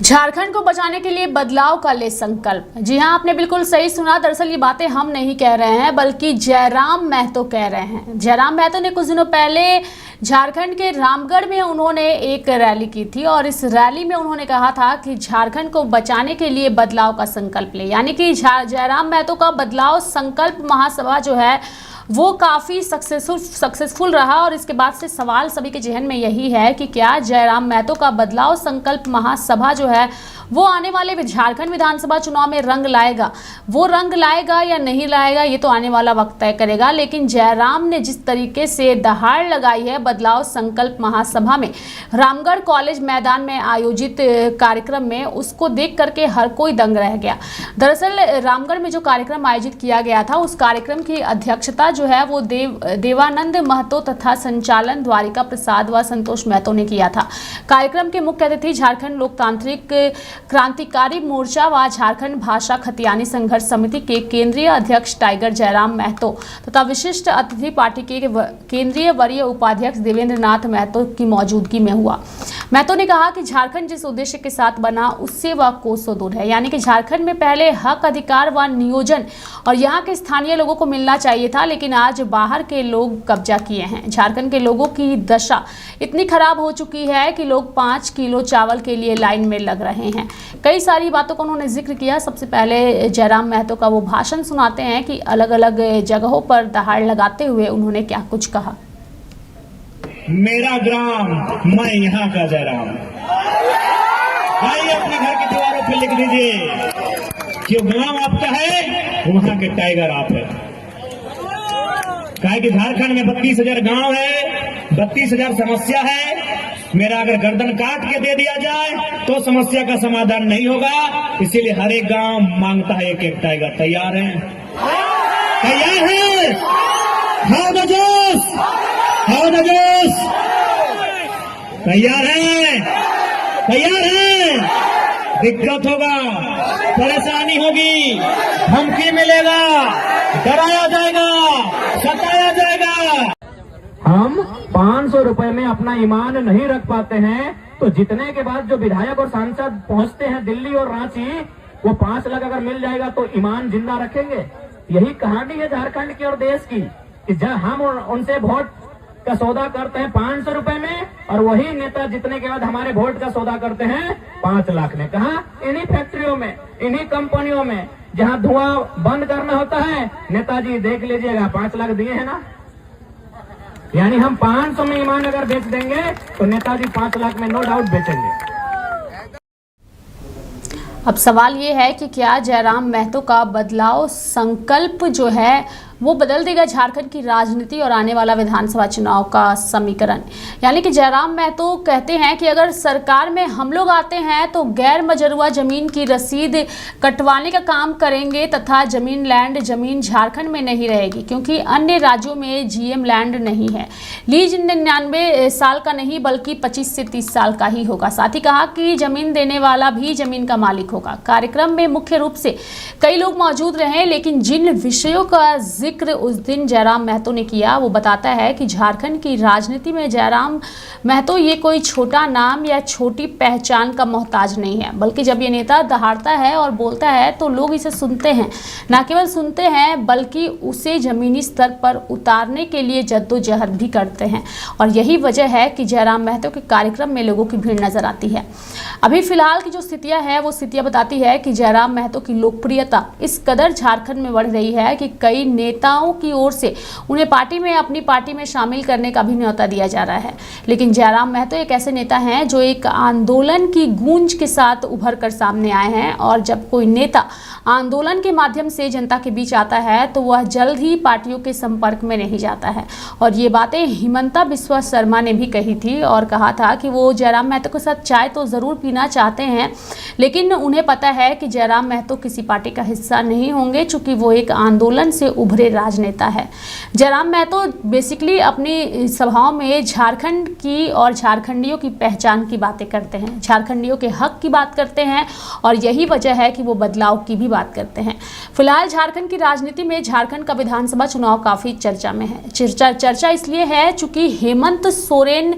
झारखंड को बचाने के लिए बदलाव का ले संकल्प। जी हां, आपने बिल्कुल सही सुना। दरअसल ये बातें हम नहीं कह रहे हैं बल्कि जयराम महतो कह रहे हैं। जयराम महतो ने कुछ दिनों पहले झारखंड के रामगढ़ में उन्होंने एक रैली की थी और इस रैली में उन्होंने कहा था कि झारखंड को बचाने के लिए बदलाव का संकल्प ले, यानी कि जयराम महतो का बदलाव संकल्प महासभा जो है वो काफ़ी सक्सेसफुल रहा। और इसके बाद से सवाल सभी के जहन में यही है कि क्या जयराम महतो का बदलाव संकल्प महासभा जो है वो आने वाले झारखंड विधानसभा चुनाव में रंग लाएगा। वो रंग लाएगा या नहीं लाएगा ये तो आने वाला वक्त तय करेगा। लेकिन जयराम ने जिस तरीके से दहाड़ लगाई है बदलाव संकल्प महासभा में रामगढ़ कॉलेज मैदान में आयोजित कार्यक्रम में, उसको देख करके हर कोई दंग रह गया। दरअसल रामगढ़ में जो कार्यक्रम आयोजित किया गया था उस कार्यक्रम की अध्यक्षता जो है वो देवानंद महतो तथा संचालन द्वारिका प्रसाद व संतोष महतो ने किया था। कार्यक्रम के मुख्य अतिथि झारखंड लोकतांत्रिक क्रांतिकारी मोर्चा व झारखंड भाषा खतियानी संघर्ष समिति के केंद्रीय अध्यक्ष टाइगर जयराम महतो तथा विशिष्ट अतिथि पार्टी के केंद्रीय वरीय उपाध्यक्ष देवेंद्र नाथ महतो की मौजूदगी में हुआ। महतो ने कहा कि झारखंड जिस उद्देश्य के साथ बना उससे वह कोसों दूर है, यानी कि झारखंड में पहले हक अधिकार व नियोजन और यहाँ के स्थानीय लोगों को मिलना चाहिए था, लेकिन आज बाहर के लोग कब्जा किए हैं। झारखंड के लोगों की दशा इतनी खराब हो चुकी है कि लोग 5 किलो चावल के लिए लाइन में लग रहे हैं। कई सारी बातों का उन्होंने जिक्र किया। सबसे पहले जयराम महतो का वो भाषण सुनाते हैं कि अलग अलग जगहों पर दहाड़ लगाते हुए उन्होंने क्या कुछ कहा। मेरा ग्राम, मैं यहाँ का जयराम। आइए अपने घर की दीवारों पर लिख दीजिए कि गांव आपका है, वहां के टाइगर आप है। कहा कि झारखंड में 32,000 गांव है, 32,000 समस्या है। मेरा अगर गर्दन काट के दे दिया जाए तो समस्या का समाधान नहीं होगा। इसीलिए हर एक गांव मांगता है एक एक टाइगर। तैयार है? तैयार है? हाउ द जोश, हाउ द जोश। तैयार है? तैयार है? दिक्कत होगा, परेशानी होगी, धमकी मिलेगा, डराया जाएगा, सताया जाएगा। हम 500 रुपए में अपना ईमान नहीं रख पाते हैं तो जितने के बाद जो विधायक और सांसद पहुंचते हैं दिल्ली और रांची, वो 5 लाख अगर मिल जाएगा तो ईमान जिंदा रखेंगे। यही कहानी है झारखंड की और देश की कि जब हम उनसे वोट का सौदा करते हैं 500 रुपए में और वही नेता जितने के बाद हमारे वोट का सौदा करते हैं 5 लाख में। कहा? इन्हीं फैक्ट्रियों में, इन्हीं कंपनियों में जहां धुआं बंद करना होता है। नेताजी देख लीजिएगा 5 लाख दिए हैं ना, यानी हम 500 में ईमान अगर बेच देंगे तो नेताजी 5 लाख में नो डाउट बेचेंगे। अब सवाल ये है कि क्या जयराम महतो का बदलाव संकल्प जो है वो बदल देगा झारखंड की राजनीति और आने वाला विधानसभा चुनाव का समीकरण। यानी कि जयराम महतो कहते हैं कि अगर सरकार में हम लोग आते हैं तो गैर मजरूआ जमीन की रसीद कटवाने का काम करेंगे तथा जमीन झारखंड में नहीं रहेगी, क्योंकि अन्य राज्यों में जीएम लैंड नहीं है। लीज 99 साल का नहीं बल्कि 25 से 30 साल का ही होगा। साथ ही कहा कि जमीन देने वाला भी जमीन का मालिक होगा। कार्यक्रम में मुख्य रूप से कई लोग मौजूद रहे, लेकिन जिन विषयों का जिक्र उस दिन जयराम महतो ने किया वो बताता है कि झारखंड की राजनीति में जयराम महतो ये कोई छोटा नाम या छोटी पहचान का मोहताज नहीं है, बल्कि जब ये नेता दहाड़ता है और बोलता है तो लोग इसे सुनते हैं। न केवल सुनते हैं बल्कि उसे जमीनी स्तर पर उतारने के लिए जद्दोजहद भी करते हैं। और यही वजह है कि जयराम महतो के कार्यक्रम में लोगों की भीड़ नजर आती है। अभी फिलहाल की जो स्थितियां हैं वो स्थितियां बताती है कि जयराम महतो की लोकप्रियता इस कदर झारखंड में बढ़ रही है कि कई नेताओं की ओर से उन्हें अपनी पार्टी में शामिल करने का भी न्योता दिया जा रहा है। लेकिन जयराम महतो एक ऐसे नेता हैं जो एक आंदोलन की गूंज के साथ उभर कर सामने आए हैं, और जब कोई नेता आंदोलन के माध्यम से जनता के बीच आता है तो वह जल्द ही पार्टियों के संपर्क में नहीं जाता है। और ये बातें हिमंता बिस्वा शर्मा ने भी कही थी और कहा था कि वो जयराम महतो के साथ चाय तो ज़रूर पीना चाहते हैं, लेकिन उन्हें पता है कि जयराम महतो किसी पार्टी का हिस्सा नहीं होंगे, चूँकि वो एक आंदोलन से उभरे बड़े राजनेता है। जयराम महतो बेसिकली अपनी सभाओं में झारखंड की और झारखंडियों की पहचान की बातें करते हैं, झारखंडियों के हक की बात करते हैं और यही वजह है कि वो बदलाव की भी बात करते हैं। फिलहाल झारखंड की राजनीति में झारखंड का विधानसभा चुनाव काफ़ी चर्चा में है। चर्चा इसलिए है चूँकि हेमंत सोरेन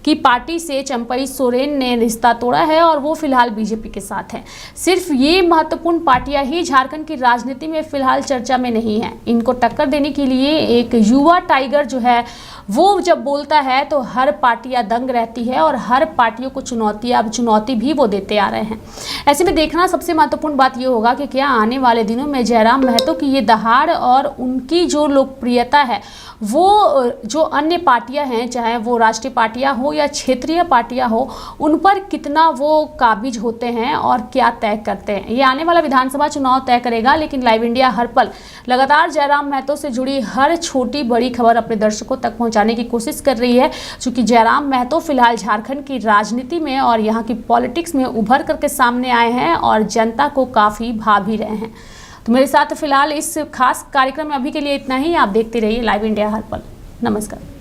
की पार्टी से चंपई सोरेन ने रिश्ता तोड़ा है और वो फिलहाल बीजेपी के साथ है। सिर्फ ये महत्वपूर्ण पार्टियां ही झारखंड की राजनीति में फिलहाल चर्चा में नहीं है। इनको टक्कर देने के लिए एक युवा टाइगर जो है वो जब बोलता है तो हर पार्टियां दंग रहती है और हर पार्टियों को चुनौती भी वो देते आ रहे हैं। ऐसे में देखना सबसे महत्वपूर्ण बात ये होगा कि क्या आने वाले दिनों में जयराम महतो की ये दहाड़ और उनकी जो लोकप्रियता है वो जो अन्य पार्टियां हैं, चाहे वो राष्ट्रीय पार्टियां हो या क्षेत्रीय पार्टियां हो, उन पर कितना वो काबिज होते हैं और क्या तय करते हैं, ये आने वाला विधानसभा चुनाव तय करेगा। लेकिन लाइव इंडिया हर पल लगातार जयराम महतो से जुड़ी हर छोटी बड़ी खबर अपने दर्शकों तक पहुंचाने की कोशिश कर रही है, क्योंकि जयराम महतो फिलहाल झारखंड की राजनीति में और यहाँ की पॉलिटिक्स में उभर करके सामने आए हैं और जनता को काफ़ी भा भी रहे हैं। तो मेरे साथ फिलहाल इस खास कार्यक्रम में अभी के लिए इतना ही। आप देखते रहिए लाइव इंडिया हर पल। नमस्कार।